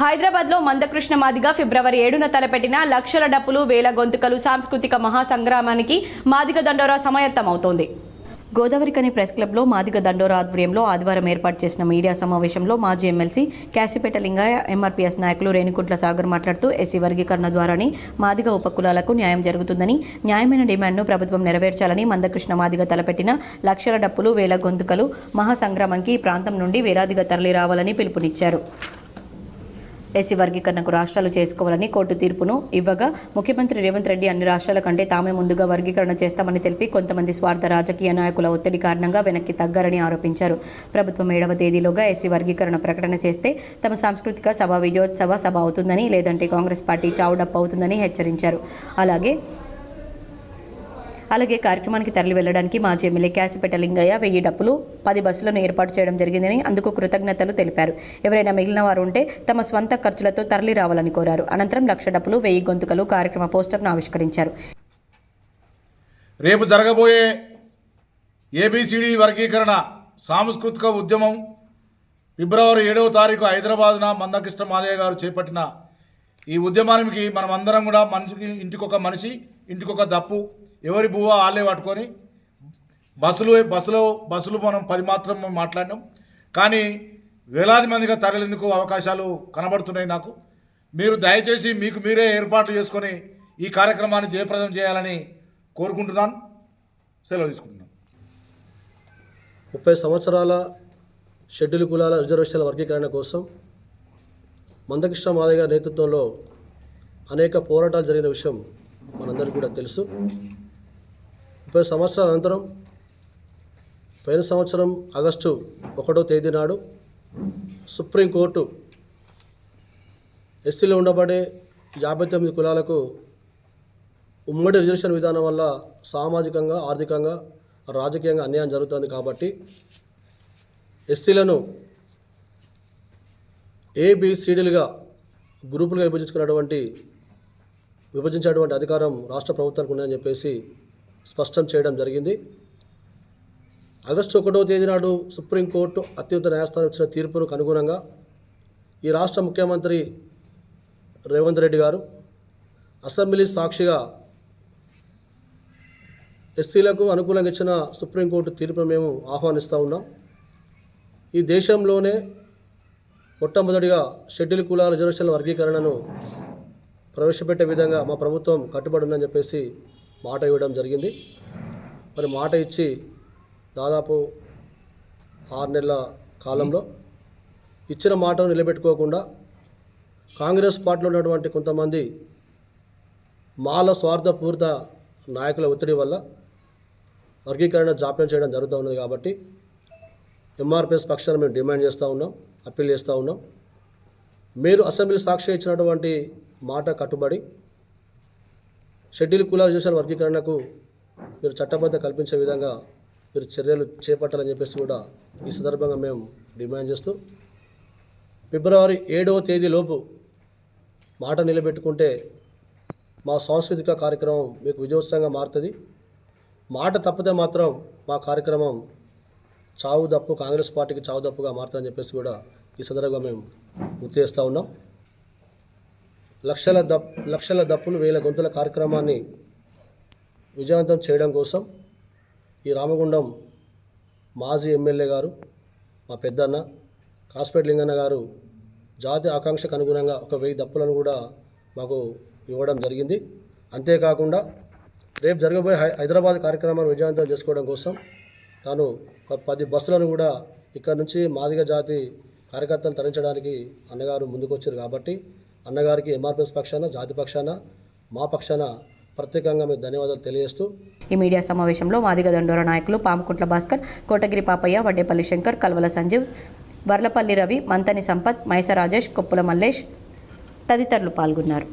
హైదరాబాద్లో మందకృష్ణ మాదిగ ఫిబ్రవరి 7న తలపెట్టిన లక్షల డప్పులు వేల గొంతుకలు సాంస్కృతిక మహాసంగ్రామానికి మాదిగ దండోరా సమాయత్తమవుతోంది. గోదావరికని ప్రెస్ క్లబ్లో మాదిగ దండోరా ఆధ్వర్యంలో ఆదివారం ఏర్పాటు చేసిన మీడియా సమావేశంలో మాజీ ఎమ్మెల్సీ కాశీపేట లింగయ్య, ఎంఆర్పీఎస్ నాయకులు రేణుకుంట్ల సాగర్ మాట్లాడుతూ ఎస్సీ వర్గీకరణ ద్వారానే మాదిగ ఉపకులాలకు న్యాయం జరుగుతుందని, న్యాయమైన డిమాండ్ను ప్రభుత్వం నెరవేర్చాలని మందకృష్ణ మాదిగ తలపెట్టిన లక్షల డప్పులు వేల గొంతుకలు మహాసంగ్రామానికి ఈ ప్రాంతం నుండి వేలాదిగా తరలి రావాలని పిలుపునిచ్చారు. ఎస్సీ వర్గీకరణకు రాష్ట్రాలు చేసుకోవాలని కోర్టు తీర్పును ఇవ్వగా ముఖ్యమంత్రి రేవంత్ రెడ్డి అన్ని రాష్ట్రాల కంటే తామే ముందుగా వర్గీకరణ చేస్తామని తెలిపి కొంతమంది స్వార్థ రాజకీయ నాయకుల ఒత్తిడి కారణంగా వెనక్కి తగ్గారని ఆరోపించారు. ప్రభుత్వం 7వ తేదీలోగా ఎస్సీ వర్గీకరణ ప్రకటన చేస్తే తమ సాంస్కృతిక సభ విజయోత్సవ సభ అవుతుందని, లేదంటే కాంగ్రెస్ పార్టీ చావుడప్పు అవుతుందని హెచ్చరించారు. అలాగే కార్యక్రమానికి తరలి వెళ్లడానికి మాజీ ఎమ్మెల్యే కాశీపేట లింగయ్య 1000 డప్పులు 10 బస్సులను ఏర్పాటు చేయడం జరిగిందని, అందుకు కృతజ్ఞతలు తెలిపారు. ఎవరైనా మిగిలిన వారు ఉంటే తమ స్వంత ఖర్చులతో తరలి రావాలని కోరారు. అనంతరం 1,00,000 డప్పులు 1000 గొంతుకలు కార్యక్రమ పోస్టర్ను ఆవిష్కరించారు. రేపు జరగబోయే ఏబిసిడి వర్గీకరణ సాంస్కృతిక ఉద్యమం ఫిబ్రవరి 7వ తారీఖు హైదరాబాద్న మందకృష్ణ మాదిగ గారు చేపట్టిన ఈ ఉద్యమానికి మనం అందరం కూడా ఇంటికొక మనిషి, ఇంటికొక దప్పు, ఎవరి బువ్వ వాళ్ళే పట్టుకొని బస్సులు మనం 10 మాత్రం మాట్లాడినాం. కానీ వేలాది మందిగా తరలేందుకు అవకాశాలు కనబడుతున్నాయి. నాకు మీరు దయచేసి మీకు మీరే ఏర్పాట్లు చేసుకొని ఈ కార్యక్రమాన్ని జయప్రదం చేయాలని కోరుకుంటున్నాను. సెలవు తీసుకుంటున్నాను. 30 సంవత్సరాల షెడ్యూల్ కులాల రిజర్వేషన్ల వర్గీకరణ కోసం మందకృష్ణ మాదిగ గారి నేతృత్వంలో అనేక పోరాటాలు జరిగిన విషయం మనందరికీ కూడా తెలుసు. 30 సంవత్సరాల అనంతరం పోయిన సంవత్సరం ఆగస్టు 1వ తేదీ నాడు సుప్రీంకోర్టు ఎస్సీలో ఉండబడే 59 కులాలకు ఉమ్మడి రిజర్వేషన్ విధానం వల్ల సామాజికంగా, ఆర్థికంగా, రాజకీయంగా అన్యాయం జరుగుతుంది కాబట్టి ఎస్సీలను ఏబిసిడీలుగా గ్రూపులుగా విభజించేటువంటి అధికారం రాష్ట్ర ప్రభుత్వానికి ఉందని చెప్పేసి స్పష్టం చేయడం జరిగింది. ఆగస్టు 1వ తేదీ నాడు సుప్రీంకోర్టు అత్యున్నత న్యాయస్థానం ఇచ్చిన తీర్పునకు అనుగుణంగా ఈ రాష్ట్ర ముఖ్యమంత్రి రేవంత్ రెడ్డి గారు అసెంబ్లీ సాక్షిగా ఎస్సీలకు అనుకూలంగా ఇచ్చిన సుప్రీంకోర్టు తీర్పును మేము ఆహ్వానిస్తూ ఉన్నాం. ఈ దేశంలోనే మొట్టమొదటిగా షెడ్యూల్ కులాల రిజర్వేషన్ల వర్గీకరణను ప్రవేశపెట్టే విధంగా మా ప్రభుత్వం కట్టుబడి ఉందని చెప్పేసి మాట ఇవ్వడం జరిగింది. మరి మాట ఇచ్చి దాదాపు 6 నెలల కాలంలో ఇచ్చిన మాటను నిలబెట్టుకోకుండా కాంగ్రెస్ పార్టీలో ఉన్నటువంటి కొంతమంది మాల స్వార్థపూరిత నాయకుల ఒత్తిడి వల్ల వర్గీకరణ జాప్యం చేయడం జరుగుతూ ఉన్నది. కాబట్టి ఎంఆర్పిఎస్ పక్షాన్ని మేము డిమాండ్ చేస్తూ ఉన్నాం, అప్పీల్ చేస్తూ ఉన్నాం. మీరు అసెంబ్లీ సాక్షి ఇచ్చినటువంటి మాట కట్టుబడి షెడ్యూల్ కులాల రిజర్వేషన్ వర్గీకరణకు మీరు చట్టబద్ధ కల్పించే విధంగా మీరు చర్యలు చేపట్టాలని చెప్పేసి కూడా ఈ సందర్భంగా మేము డిమాండ్ చేస్తూ ఫిబ్రవరి 7వ తేదీలోపు మాట నిలబెట్టుకుంటే మా సాంస్కృతిక కార్యక్రమం మీకు విజయోత్సవంగా మారుతుంది. మాట తప్పితే మాత్రం మా కార్యక్రమం చావుదప్పు, కాంగ్రెస్ పార్టీకి చావుదప్పుగా మారుతుందని చెప్పేసి కూడా ఈ సందర్భంగా మేము గుర్తు చేస్తూ ఉన్నాం. లక్షల దప్పులు వేల గొంతుల కార్యక్రమాన్ని విజయవంతం చేయడం కోసం ఈ రామగుండం మాజీ ఎమ్మెల్యే గారు, మా పెద్దన్న కాశీపేట లింగన్న గారు జాతి ఆకాంక్షకు అనుగుణంగా ఒక 1000 దప్పులను కూడా మాకు ఇవ్వడం జరిగింది. అంతేకాకుండా రేపు జరగబోయే హైదరాబాద్ కార్యక్రమాన్ని విజయవంతం చేసుకోవడం కోసం తాను ఒక 10 బస్సులను కూడా ఇక్కడ నుంచి మాదిగ జాతి కార్యకర్తలు తరలించడానికి అన్నగారు ముందుకొచ్చారు. కాబట్టి అన్నగారికి ఎంఆర్పిఎస్ పక్షాన, జాతి పక్షాన, మా పక్షాన ప్రత్యేకంగా మేము ధన్యవాదాలు తెలియజేస్తూ ఈ మీడియా సమావేశంలో మాదిగ దండోరా నాయకులు పాముకుంట్ల భాస్కర్, కోటగిరి పాపయ్య, వడ్డేపల్లి శంకర్, కల్వల సంజీవ్, వర్లపల్లి రవి, మంతని సంపత్, మైస రాజేష్, కొప్పుల మల్లేష్ తదితరులు పాల్గొన్నారు.